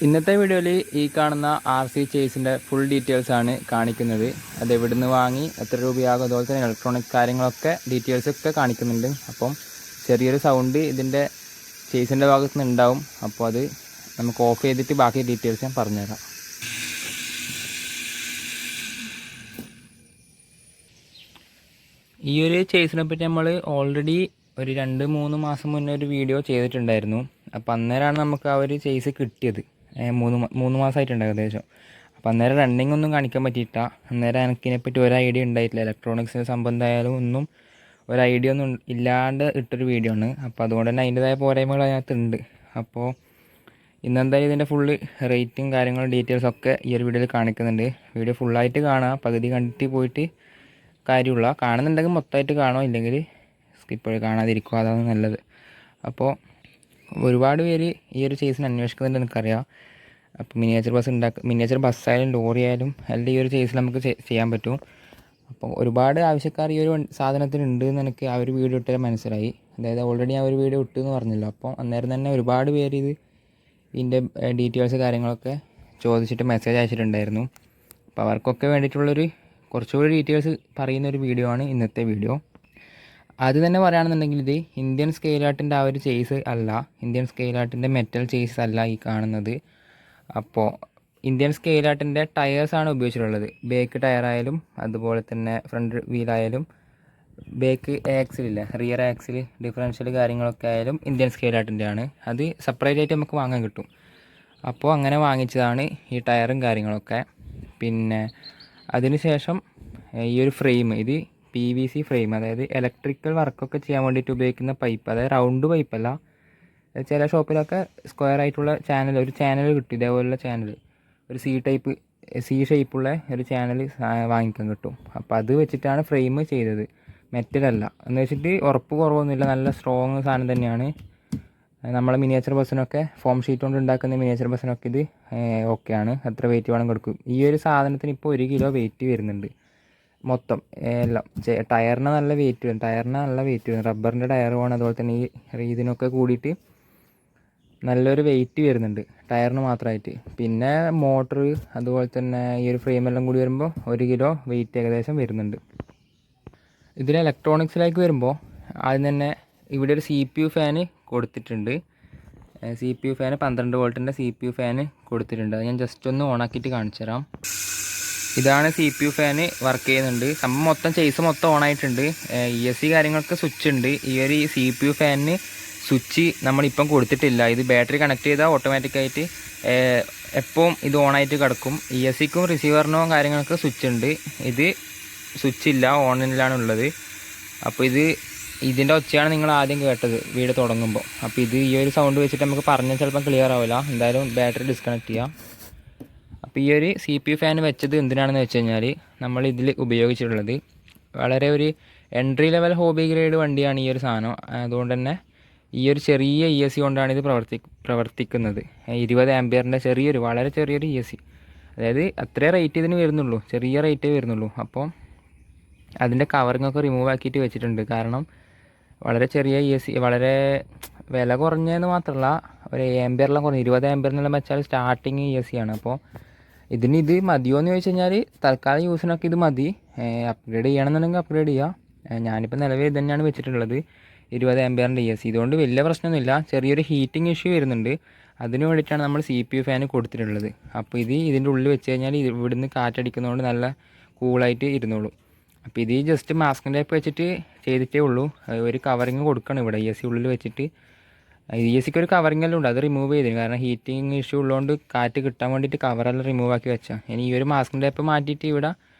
ഇന്നത്തെ വീഡിയോയിൽ ഈ കാണുന്ന RC ചേസിൻ്റെ ഫുൾ ഡീറ്റെയിൽസ് ആണ് കാണിക്കുന്നത്. അത് എവിടുന്ന് വാങ്ങി, എത്ര രൂപയാകും, അതുപോലെ തന്നെ ഇലക്ട്രോണിക് കാര്യങ്ങളൊക്കെ ഡീറ്റെയിൽസൊക്കെ കാണിക്കുന്നുണ്ട്. അപ്പം ചെറിയൊരു സൗണ്ട് ഇതിൻ്റെ ചേസിൻ്റെ ഭാഗത്ത് നിന്ന് ഉണ്ടാവും. അപ്പോൾ അത് നമുക്ക് ഓഫ് ചെയ്തിട്ട് ബാക്കി ഡീറ്റെയിൽസ് ഞാൻ പറഞ്ഞുതരാം. ഈ ഒരു ചേസിനെ പറ്റി നമ്മൾ ഓൾറെഡി ഒരു 2-3 മാസം മുന്നേ ഒരു വീഡിയോ ചെയ്തിട്ടുണ്ടായിരുന്നു. അപ്പോൾ അന്നേരമാണ് നമുക്ക് ആ ഒരു ചേസ് കിട്ടിയത്. മൂന്ന് മാസമായിട്ടുണ്ട് ഏകദേശം. അപ്പോൾ അന്നേരം റണ്ണിങ് ഒന്നും കാണിക്കാൻ പറ്റിയിട്ട. അന്നേരം എനിക്കിതിനെപ്പറ്റി ഒരു ഐഡിയ ഉണ്ടായിട്ടില്ല. ഇലക്ട്രോണിക്സിന് സംബന്ധമായാലും ഒന്നും ഒരു ഐഡിയ ഒന്നും ഇല്ലാണ്ട് ഇട്ടൊരു വീഡിയോ ആണ്. അപ്പോൾ അതുകൊണ്ട് തന്നെ അതിൻ്റെതായ പോരായ്മകൾ അതിനകത്തുണ്ട്. അപ്പോൾ ഇന്നെന്തായാലും ഇതിൻ്റെ ഫുള്ള് റേറ്റും കാര്യങ്ങളും ഡീറ്റെയിൽസൊക്കെ ഈ ഒരു വീഡിയോയിൽ കാണിക്കുന്നുണ്ട്. വീഡിയോ ഫുള്ളായിട്ട് കാണുക, പകുതി കണ്ടിട്ട് പോയിട്ട് കാര്യമുള്ള. കാണുന്നുണ്ടെങ്കിൽ മൊത്തമായിട്ട് കാണുമോ, ഇല്ലെങ്കിൽ സ്കിപ്പ് കാണാതിരിക്കുക, അതാണ് നല്ലത്. അപ്പോൾ ഒരുപാട് പേര് ഈ ഒരു ചേസിന് അന്വേഷിക്കുന്നുണ്ട് എനിക്കറിയാം. അപ്പോൾ മിനിയേച്ചർ ബസ്സായാലും ലോറി ആയാലും എല്ലാം ഈ ഒരു ചേസിൽ നമുക്ക് ചെയ്യാൻ പറ്റും. അപ്പോൾ ഒരുപാട് ആവശ്യക്കാർ ഈ ഒരു സാധനത്തിനുണ്ട് എന്ന് എനിക്ക് ആ ഒരു വീഡിയോ ഇട്ടാൽ മനസ്സിലായി. അതായത് ഓൾറെഡി ആ ഒരു വീഡിയോ ഇട്ടു എന്ന് പറഞ്ഞല്ലോ. അപ്പോൾ അന്നേരം തന്നെ ഒരുപാട് പേര് ഇതിൻ്റെ ഡീറ്റെയിൽസ് കാര്യങ്ങളൊക്കെ ചോദിച്ചിട്ട് മെസ്സേജ് അയച്ചിട്ടുണ്ടായിരുന്നു. അപ്പോൾ അവർക്കൊക്കെ വേണ്ടിയിട്ടുള്ളൊരു കുറച്ചുകൂടി ഡീറ്റെയിൽസ് പറയുന്നൊരു വീഡിയോ ആണ് ഇന്നത്തെ വീഡിയോ. അത് തന്നെ പറയുകയാണെന്നുണ്ടെങ്കിൽ ഇത് ഇന്ത്യൻ സ്കെയിൽ ആർട്ടിൻ്റെ ആ ഒരു ചേസ് അല്ല, ഇന്ത്യൻ സ്കെയിൽ ആർട്ടിൻ്റെ മെറ്റൽ ചേസ് അല്ല ഈ കാണുന്നത്. അപ്പോൾ ഇന്ത്യൻ സ്കെയിൽ ആർട്ടിൻ്റെ ടയേഴ്സാണ് ഉപയോഗിച്ചിട്ടുള്ളത്. ബേക്ക് ടയറായാലും അതുപോലെ തന്നെ ഫ്രണ്ട് വീലായാലും ബേക്ക് ആക്സിലില്ല, റിയർ ആക്സിൽ ഡിഫറൻഷ്യൽ കാര്യങ്ങളൊക്കെ ആയാലും ഇന്ത്യൻ സ്കെയിൽ ആർട്ടിൻ്റെ ആണ്. അത് സെപ്പറേറ്റ് ആയിട്ട് നമുക്ക് വാങ്ങാൻ കിട്ടും. അപ്പോൾ അങ്ങനെ വാങ്ങിച്ചതാണ് ഈ ടയറും കാര്യങ്ങളൊക്കെ. പിന്നെ അതിനുശേഷം ഈ ഒരു ഫ്രെയിം, ഇത് PVC ഫ്രെയിം, അതായത് ഇലക്ട്രിക്കൽ വർക്കൊക്കെ ചെയ്യാൻ വേണ്ടിയിട്ട് ഉപയോഗിക്കുന്ന പൈപ്പ്, അതായത് റൗണ്ട് പൈപ്പല്ല. ചില ഷോപ്പിലൊക്കെ സ്ക്വയർ ആയിട്ടുള്ള ഒരു ചാനൽ കിട്ടും, ഇതേപോലുള്ള ചാനൽ, ഒരു C ഷേപ്പുള്ള ഒരു ചാനൽ വാങ്ങിക്കാൻ കിട്ടും. അപ്പോൾ അത് വെച്ചിട്ടാണ് ഫ്രെയിം ചെയ്തത്, മെറ്റലല്ല. എന്ന് വെച്ചിട്ട് ഉറപ്പ് കുറവൊന്നുമില്ല, നല്ല സ്ട്രോങ് സാധനം തന്നെയാണ്. നമ്മളെ മിനിയേച്ചർ ബസ്സിനൊക്കെ ഫോം ഷീറ്റ് കൊണ്ട് ഉണ്ടാക്കുന്ന മിനിയേച്ചർ ബസ്സിനൊക്കെ ഇത് ഓക്കെയാണ്. എത്ര വെയിറ്റ് വേണം കൊടുക്കും. ഈ ഒരു സാധനത്തിന് ഇപ്പോൾ 1 കിലോ വെയിറ്റ് വരുന്നുണ്ട് മൊത്തം എല്ലാം. ടയറിന് നല്ല വെയിറ്റ് വരും, റബ്ബറിൻ്റെ ടയർ വേണം. അതുപോലെ തന്നെ ഈ ഇതിനൊക്കെ കൂടിയിട്ട് നല്ലൊരു വെയിറ്റ് വരുന്നുണ്ട് ടയറിന് മാത്രമായിട്ട്. പിന്നെ മോട്ടർ അതുപോലെ തന്നെ ഈ ഒരു ഫ്രെയിമെല്ലാം കൂടി വരുമ്പോൾ 1 കിലോ വെയിറ്റ് ഏകദേശം വരുന്നുണ്ട്. ഇതിൽ ഇലക്ട്രോണിക്സിലേക്ക് വരുമ്പോൾ ആദ്യം തന്നെ ഇവിടെ ഒരു CPU ഫാന് കൊടുത്തിട്ടുണ്ട്. CPU ഫാന് 12 വോൾട്ടിൻ്റെ CPU ഫാന് കൊടുത്തിട്ടുണ്ട്. അത് ഞാൻ ജസ്റ്റ് ഒന്ന് ഓണാക്കിയിട്ട് കാണിച്ചു തരാം. ഇതാണ് CPU ഫാന് വർക്ക് ചെയ്യുന്നുണ്ട്. സംഭവം മൊത്തം ചേസ് മൊത്തം ഓണായിട്ടുണ്ട്. ESC കാര്യങ്ങളൊക്കെ സ്വിച്ച് ഉണ്ട്. ഈ ഒരു CPU ഫാനിന് സ്വിച്ച് നമ്മളിപ്പം കൊടുത്തിട്ടില്ല. ഇത് ബാറ്ററി കണക്ട് ചെയ്താൽ ഓട്ടോമാറ്റിക്കായിട്ട് എപ്പോഴും ഇത് ഓണായിട്ട് കിടക്കും. ESCക്കും റിസീവറിനോ കാര്യങ്ങളൊക്കെ സ്വിച്ച് ഉണ്ട്. ഇത് സ്വിച്ചില്ല, ഓണിലാണ് ഉള്ളത്. അപ്പോൾ ഇതിൻ്റെ ഒച്ചയാണ് നിങ്ങൾ ആദ്യം കേട്ടത് വീഡിയോ തുടങ്ങുമ്പോൾ. അപ്പോൾ ഈ ഒരു സൗണ്ട് വെച്ചിട്ട് നമുക്ക് പറഞ്ഞാൽ ചിലപ്പം ക്ലിയർ ആവില്ല. എന്തായാലും ബാറ്ററി ഡിസ്കണക്ട് ചെയ്യാം. അപ്പോൾ ഈ ഒരു CPU ഫാൻ വെച്ചത് എന്തിനാണെന്ന് വെച്ച് കഴിഞ്ഞാൽ, നമ്മൾ ഇതിൽ ഉപയോഗിച്ചിട്ടുള്ളത് വളരെ ഒരു എൻട്രി ലെവൽ ഹോബി ഗ്രേഡ് വണ്ടിയാണ് ഈ ഒരു സാധനം. അതുകൊണ്ട് തന്നെ ഈ ഒരു ചെറിയ ESC കൊണ്ടാണ് ഇത് പ്രവർത്തിക്കുന്നത്. 20 ആംപിയറിൻ്റെ വളരെ ചെറിയൊരു ESC, അതായത് അത്രേ റേറ്റ് ഇതിന് വരുന്നുള്ളൂ, ചെറിയ റേറ്റേ വരുന്നുള്ളൂ. അപ്പോൾ അതിൻ്റെ കവറിങ്ങൊക്കെ റിമൂവ് ആക്കിയിട്ട് വെച്ചിട്ടുണ്ട്. കാരണം വളരെ ചെറിയ ESC, വളരെ വില കുറഞ്ഞതെന്ന് മാത്രമല്ല, ഒരു ആംപിയറെല്ലാം കുറഞ്ഞ് 20 ആംപിയറിനെല്ലാം വെച്ചാൽ സ്റ്റാർട്ടിങ് ESC ആണ്. അപ്പോൾ ഇത് മതിയോ എന്ന് ചോദിച്ചു കഴിഞ്ഞാൽ തൽക്കാലം യൂസിനൊക്കെ ഇത് മതി. അപ്ഗ്രേഡ് ചെയ്യണമെന്നുണ്ടെങ്കിൽ അപ്ഗ്രേഡ് ചെയ്യാം. ഞാനിപ്പോൾ നിലവിൽ ഇത് തന്നെയാണ് വെച്ചിട്ടുള്ളത്, 20 ആംപിയറിൻ്റെ ESC. ഇതുകൊണ്ട് വലിയ പ്രശ്നമൊന്നുമില്ല. ചെറിയൊരു ഹീറ്റിംഗ് ഇഷ്യൂ വരുന്നുണ്ട്, അതിന് വേണ്ടിയിട്ടാണ് നമ്മൾ CPU ഫാൻ കൊടുത്തിട്ടുള്ളത്. അപ്പോൾ ഇതിൻ്റെ ഉള്ളിൽ വെച്ച് കഴിഞ്ഞാൽ ഇവിടുന്ന് കാറ്റടിക്കുന്നതുകൊണ്ട് നല്ല കൂളായിട്ട് ഇരുന്നോളൂ. അപ്പോൾ ഇത് ജസ്റ്റ് മാസ്കിൻ്റെ ടൈപ്പ് വെച്ചിട്ട് ചെയ്തിട്ടേ ഉള്ളൂ. ഒരു കവറിങ് കൊടുക്കണം ഇവിടെ ESC ഉള്ളിൽ വെച്ചിട്ട്. ESCക്ക് ഒരു കവറിങ് എല്ലാം ഉണ്ട്, അത് റിമൂവ് ചെയ്തിരുന്നു. കാരണം ഹീറ്റിംഗ് ഇഷ്യൂ ഉള്ളതുകൊണ്ട് കാറ്റ് കിട്ടാൻ വേണ്ടിയിട്ട് കവറെല്ലാം റിമൂവ് ആക്കി വെച്ചാൽ. ഇനി ഈ ഒരു മാസ്കിൻ്റെ ടൈപ്പ് മാറ്റിയിട്ട് ഇവിടെ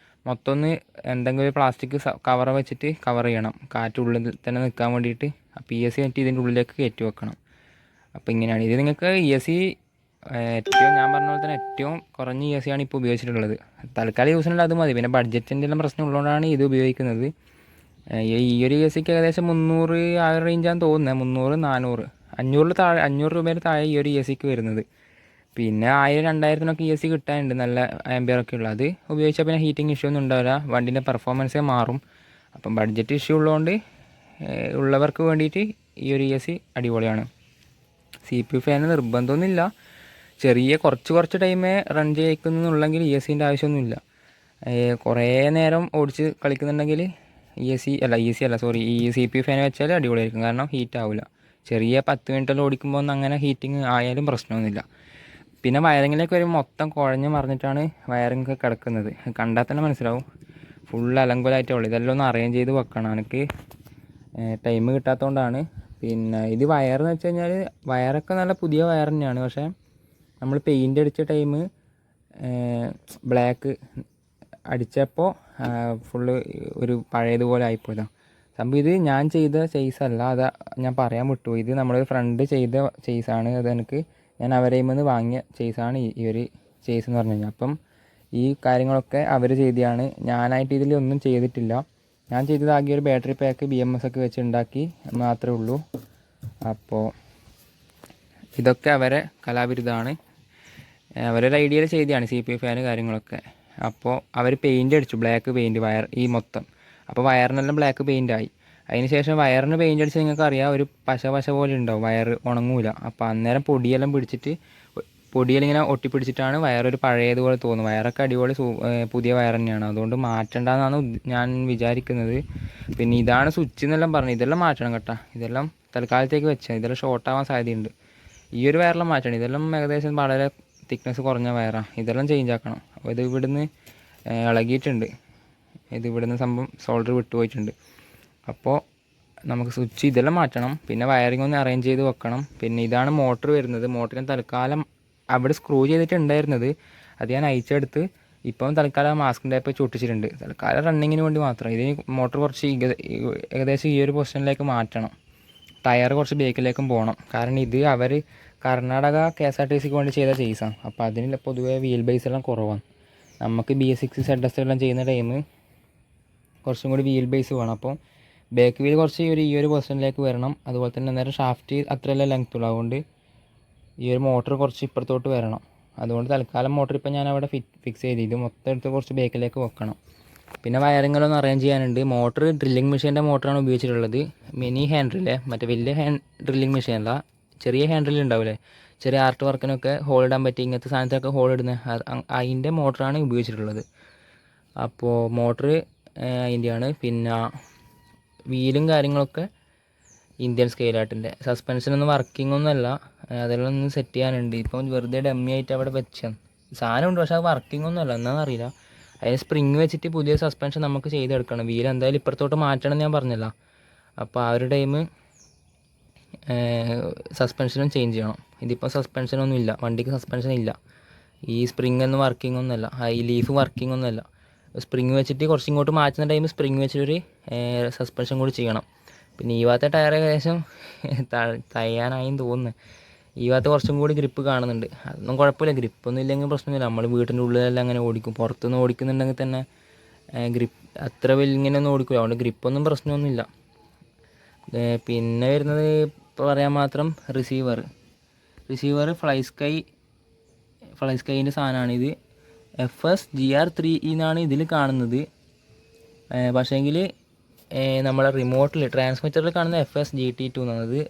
മൊത്തം ഒന്ന് എന്തെങ്കിലും ഒരു പ്ലാസ്റ്റിക് കവർ വെച്ചിട്ട് കവർ ചെയ്യണം, കാറ്റ് ഉള്ളിൽ തന്നെ നിൽക്കാൻ വേണ്ടിയിട്ട്. അപ്പോൾ ESC വെച്ചിട്ട് ഇതിൻ്റെ ഉള്ളിലേക്ക് കയറ്റി വെക്കണം. അപ്പോൾ ഇങ്ങനെയാണ് ഇത്. നിങ്ങൾക്ക് ESC ഞാൻ പറഞ്ഞ പോലെ തന്നെ ഏറ്റവും കുറഞ്ഞ ESC ആണ് ഇപ്പോൾ ഉപയോഗിച്ചിട്ടുള്ളത്. തൽക്കാലം യൂസിനുള്ള അത് മതി. പിന്നെ ബഡ്ജറ്റിൻ്റെ എല്ലാം പ്രശ്നം ഉള്ളതുകൊണ്ടാണ് ഇത് ഉപയോഗിക്കുന്നത്. ഈ ഒരു ESCക്ക് ഏകദേശം 300 ആ റേഞ്ചാന്ന് തോന്നുന്നത്, 300, 400, 500 രൂപയിൽ താഴെ ഈ ഒരു ESCക്ക് വരുന്നത്. പിന്നെ 1000-2000 ESC കിട്ടാനുണ്ട്, നല്ല ആംപിയറൊക്കെ ഉള്ളത്. അത് ഉപയോഗിച്ചാൽ പിന്നെ ഹീറ്റിംഗ് ഇഷ്യൂ ഒന്നും ഉണ്ടാവില്ല, വണ്ടീൻ്റെ പെർഫോമൻസേ മാറും. അപ്പം ബഡ്ജറ്റ് ഇഷ്യൂ ഉള്ളതുകൊണ്ട് ഉള്ളവർക്ക് വേണ്ടിയിട്ട് ഈ ഒരു ESC അടിപൊളിയാണ്. CPU ഫാന് നിർബന്ധമൊന്നുമില്ല, കുറച്ച് ടൈമേ റൺ ചെയ്യിക്കുന്നുണ്ടെങ്കിൽ ESCൻ്റെ ആവശ്യമൊന്നുമില്ല. കുറേ നേരം ഓടിച്ച് കളിക്കുന്നുണ്ടെങ്കിൽ CPU ഫാൻ വെച്ചാൽ അടിപൊളിയായിരിക്കും. കാരണം ഹീറ്റ് ആവില്ല. ചെറിയ 10 മിനിറ്റെല്ലാം ഓടിക്കുമ്പോൾ ഒന്നും അങ്ങനെ ഹീറ്റിംഗ് ആയാലും പ്രശ്നമൊന്നുമില്ല. പിന്നെ വയറിങ്ങിലേക്ക് വരുമ്പോൾ മൊത്തം കുഴഞ്ഞ് മറിഞ്ഞിട്ടാണ് വയറിങ്ങൊക്കെ കിടക്കുന്നത്. കണ്ടാൽ തന്നെ മനസ്സിലാവും. ഫുൾ അലങ്കോലമായിട്ടേ ഉള്ളൂ. ഇതെല്ലാം ഒന്ന് അറേഞ്ച് ചെയ്ത് വെക്കണം. എനിക്ക് ടൈം കിട്ടാത്തതുകൊണ്ടാണ്. പിന്നെ ഇത് വയറെന്ന് വെച്ച് കഴിഞ്ഞാൽ വയറൊക്കെ നല്ല പുതിയ വയർ തന്നെയാണ്. പക്ഷേ നമ്മൾ പെയിൻ്റ് അടിച്ച ടൈം ബ്ലാക്ക് അടിച്ചപ്പോൾ ഫുള്ള് ഒരു പഴയതുപോലെ ആയിപ്പോയതാണ് സംഭവം. ഇത് ഞാൻ ചെയ്ത ചെയ്സല്ല, അത് ഞാൻ പറയാൻ വിട്ടു. ഇത് നമ്മളൊരു ഫ്രണ്ട് ചെയ്ത ചെയ്സാണ്. അത് എനിക്ക് ഞാൻ അവരെ നിന്ന് വാങ്ങിയ ചെയ്സാണ് ഈ ഒരു ചെയ്സ് എന്ന് പറഞ്ഞു കഴിഞ്ഞാൽ. അപ്പം ഈ കാര്യങ്ങളൊക്കെ അവർ ചെയ്തതാണ്. ഞാനായിട്ട് ഇതിലൊന്നും ചെയ്തിട്ടില്ല. ഞാൻ ചെയ്തത് ആകെ ഒരു ബാറ്ററി പാക്ക് BMS ഒക്കെ വെച്ച് ഉണ്ടാക്കി മാത്രമേ ഉള്ളൂ. അപ്പോൾ ഇതൊക്കെ അവരെ കലാവിരുദ്ധമാണ്. അവരൊരു ഐഡിയയിൽ ചെയ്തതാണ് CPU ഫാൻ കാര്യങ്ങളൊക്കെ. അപ്പോൾ അവർ പെയിൻ്റ് അടിച്ചു, ബ്ലാക്ക് പെയിൻറ്റ് വയർ ഈ മൊത്തം. അപ്പോൾ വയറിനെല്ലാം ബ്ലാക്ക് പെയിൻ്റായി. അതിന് ശേഷം വയറിന് പെയിൻ്റ് അടിച്ച് നിങ്ങൾക്ക് അറിയാം, ഒരു പശ പോലെ ഉണ്ടാവും, വയർ ഉണങ്ങൂല. അപ്പോൾ അന്നേരം പൊടിയെല്ലാം പിടിച്ചിട്ട് പൊടിയെല്ലാം ഇങ്ങനെ ഒട്ടിപ്പിടിച്ചിട്ടാണ് വയറൊരു പഴയതുപോലെ തോന്നും. വയറൊക്കെ അടിപൊളി പുതിയ വയർ തന്നെയാണ്. അതുകൊണ്ട് മാറ്റണ്ടെന്നാണ് ഞാൻ വിചാരിക്കുന്നത്. പിന്നെ ഇതാണ് സ്വിച്ച് എന്നെല്ലാം പറഞ്ഞു, ഇതെല്ലാം മാറ്റണം കേട്ടോ. ഇതെല്ലാം തൽക്കാലത്തേക്ക് വെച്ചാൽ ഇതെല്ലാം ഷോർട്ടാവാൻ സാധ്യതയുണ്ട്. ഈ ഒരു വയറെല്ലാം മാറ്റണം. ഇതെല്ലാം ഏകദേശം വളരെ തിക്നെസ് കുറഞ്ഞ വയറാണ്. ഇതെല്ലാം ചേഞ്ച് ആക്കണം. അപ്പോൾ ഇത് ഇവിടുന്ന് ഇളകിയിട്ടുണ്ട്. ഇത് ഇവിടുന്ന് സംഭവം സോൾഡർ വിട്ടുപോയിട്ടുണ്ട്. അപ്പോൾ നമുക്ക് സ്വിച്ച് ഇതെല്ലാം മാറ്റണം. പിന്നെ വയറിംഗ് ഒന്ന് അറേഞ്ച് ചെയ്ത് വെക്കണം. പിന്നെ ഇതാണ് മോട്ടർ വരുന്നത്. മോട്ടറിന് തൽക്കാലം അവിടെ സ്ക്രൂ ചെയ്തിട്ടുണ്ടായിരുന്നത്, അത് ഞാൻ അയച്ചെടുത്ത് ഇപ്പം തൽക്കാലം മാസ്ക് ടൈപ്പ് ചൊട്ടിച്ചിട്ടുണ്ട്. തൽക്കാലം റണ്ണിങ്ങിന് വേണ്ടി മാത്രം. ഇതിന് മോട്ടർ കുറച്ച് ഏകദേശം ഈ ഒരു പൊസിഷനിലേക്ക് മാറ്റണം. ടയർ കുറച്ച് ബേക്കിലേക്കും പോകണം. കാരണം ഇത് അവർ കർണാടക KSRTCക്ക് വേണ്ടി ചെയ്ത ചെയ്സാണ്. അപ്പോൾ അതിന് പൊതുവേ വീൽ ബേസ് എല്ലാം കുറവാണ്. നമുക്ക് BS6 ZS എല്ലാം ചെയ്യുന്ന ടൈം കുറച്ചും കൂടി വീൽ ബേസ് വേണം. അപ്പോൾ ബാക്ക് വീൽ കുറച്ച് ഈ ഒരു പൊസിഷനിലേക്ക് വരണം. അതുപോലെ തന്നെ അന്നേരം ഷാഫ്റ്റ് അത്രയല്ല ലെങ്ത് ഉള്ളൂ. അതുകൊണ്ട് ഈ ഒരു മോട്ടർ കുറച്ച് ഇപ്പുറത്തോട്ട് വരണം. അതുകൊണ്ട് തൽക്കാലം മോട്ടർ ഇപ്പം ഞാൻ അവിടെ ഫിക്സ് ചെയ്ത് ഇത് മൊത്തം എടുത്ത് കുറച്ച് ബാക്കിലേക്ക് വെക്കണം. പിന്നെ വയറിങ്ങളൊന്നും അറേഞ്ച് ചെയ്യാനുണ്ട്. മോട്ടർ ഡ്രില്ലിംഗ് മെഷീൻ്റെ മോട്ടറാണ് ഉപയോഗിച്ചിട്ടുള്ളത്. മിനി ഹാൻഡ് ഡ്രില്ലേ, മറ്റേ വലിയ ഡ്രില്ലിംഗ് മെഷീനല്ല, ചെറിയ ഹാൻഡ് ഡ്രിൽ ഉണ്ടാവില്ലേ, ചെറിയ ആർട്ട് വർക്കിനൊക്കെ ഹോൾ ഇടാൻ പറ്റി, ഇങ്ങനത്തെ സാധനത്തൊക്കെ ഹോൾ ഇടുന്നത്, അതിൻ്റെ മോട്ടറാണ് ഉപയോഗിച്ചിട്ടുള്ളത്. അപ്പോൾ മോട്ടർ അതിൻ്റെയാണ്. പിന്നെ വീലും കാര്യങ്ങളൊക്കെ ഇന്ത്യൻ സ്കെയിലാട്ടിൻ്റെ. സസ്പെൻഷനൊന്നും വർക്കിംഗ് ഒന്നുമല്ല, അതെല്ലാം ഒന്ന് സെറ്റ് ചെയ്യാനുണ്ട്. ഇപ്പം വെറുതെ ഡമ്മി ആയിട്ട് അവിടെ വെച്ചാണ്. സാധനമുണ്ട്, പക്ഷേ അത് വർക്കിംഗ് ഒന്നുമല്ല, എന്താണെന്നറിയില്ല. അതിന് സ്പ്രിങ് വെച്ചിട്ട് പുതിയ സസ്പെൻഷൻ നമുക്ക് ചെയ്തെടുക്കണം. വീൽ എന്തായാലും ഇപ്പുറത്തോട്ട് മാറ്റണം എന്ന് ഞാൻ പറഞ്ഞല്ലോ. അപ്പോൾ ആ ഒരു ടൈം സസ്പെൻഷനും ചേഞ്ച് ചെയ്യണം. ഇതിപ്പോൾ സസ്പെൻഷനൊന്നും ഇല്ല, വണ്ടിക്ക് സസ്പെൻഷൻ ഇല്ല. ഈ സ്പ്രിങ് ഒന്നും വർക്കിംഗ് ഒന്നുമല്ല, ഹൈ ലീഫ് വർക്കിംഗ് ഒന്നുമല്ല. സ്പ്രിങ് വെച്ചിട്ട് കുറച്ച് ഇങ്ങോട്ട് മാറ്റുന്ന ടൈം സ്പ്രിങ് വെച്ചിട്ടൊരു സസ്പെൻഷൻ കൂടി ചെയ്യണം. പിന്നെ ഈ ഭാഗത്തെ ടയർ ഏകദേശം തയ്യാനായും തോന്നുന്നു. ഈ ഭാഗത്ത് കുറച്ചും കൂടി ഗ്രിപ്പ് കാണുന്നുണ്ട്. അതൊന്നും കുഴപ്പമില്ല, ഗ്രിപ്പൊന്നും ഇല്ലെങ്കിൽ പ്രശ്നമൊന്നുമില്ല. നമ്മൾ വീട്ടിൻ്റെ ഉള്ളിലെല്ലാം അങ്ങനെ ഓടിക്കും. പുറത്തുനിന്ന് ഓടിക്കുന്നുണ്ടെങ്കിൽ തന്നെ ഗ്രിപ്പ് അത്ര വലിയ ഇങ്ങനെയൊന്നും ഓടിക്കില്ല. അതുകൊണ്ട് ഗ്രിപ്പൊന്നും പ്രശ്നമൊന്നുമില്ല. പിന്നെ വരുന്നത് ഇപ്പോൾ പറയാൻ മാത്രം റിസീവർ ഫ്ലൈ സ്കൈൻ്റെ സാധനമാണിത്. FSGR3 എന്നാണ് ഇതിൽ കാണുന്നത്. പക്ഷേങ്കിൽ നമ്മളെ റിമോട്ടിൽ ട്രാൻസ്മിറ്ററിൽ കാണുന്ന FSGT2 എന്നാണ്. ഇത്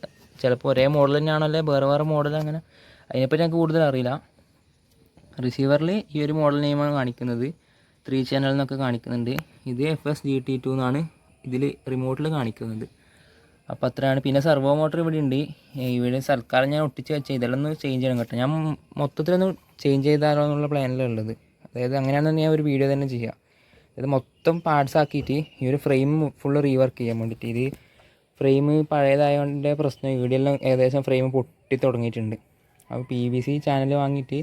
ചിലപ്പോൾ ഒരേ മോഡൽ തന്നെയാണല്ലേ, വേറെ മോഡൽ, അങ്ങനെ അതിനെപ്പറ്റി എനിക്ക് കൂടുതൽ അറിയില്ല. റിസീവറിൽ ഈ ഒരു മോഡൽ നെയിമാണ് കാണിക്കുന്നത്. 3 ചാനൽ എന്നൊക്കെ കാണിക്കുന്നുണ്ട്. ഇത് FSGT2 എന്നാണ് ഇതിൽ റിമോട്ടിൽ കാണിക്കുന്നത്. അപ്പോൾ അത്രയാണ്. പിന്നെ സെർവോ മോട്ടർ ഇവിടെ ഉണ്ട്. ഇവിടെ സർക്കാർ ഞാൻ ഒട്ടിച്ച് വെച്ചാൽ ഇതെല്ലാം ഒന്ന് ചേഞ്ച് ചെയ്യണം കേട്ടോ. ഞാൻ മൊത്തത്തിലൊന്ന് ചേഞ്ച് ചെയ്താലോ എന്നുള്ള പ്ലാനിലുള്ളത്. അതായത് അങ്ങനെയാണെന്ന് ഞാൻ ഒരു വീഡിയോ തന്നെ ചെയ്യാം. ഇത് മൊത്തം പാർട്സ് ആക്കിയിട്ട് ഈ ഒരു ഫ്രെയിം ഫുള്ള് റീവർക്ക് ചെയ്യാൻ വേണ്ടിയിട്ട്. ഇത് ഫ്രെയിം പഴയതായതുകൊണ്ട് പ്രശ്നം, ഇവിടെയെല്ലാം ഏകദേശം ഫ്രെയിം പൊട്ടി തുടങ്ങിയിട്ടുണ്ട്. അപ്പോൾ PVC ചാനൽ വാങ്ങിയിട്ട്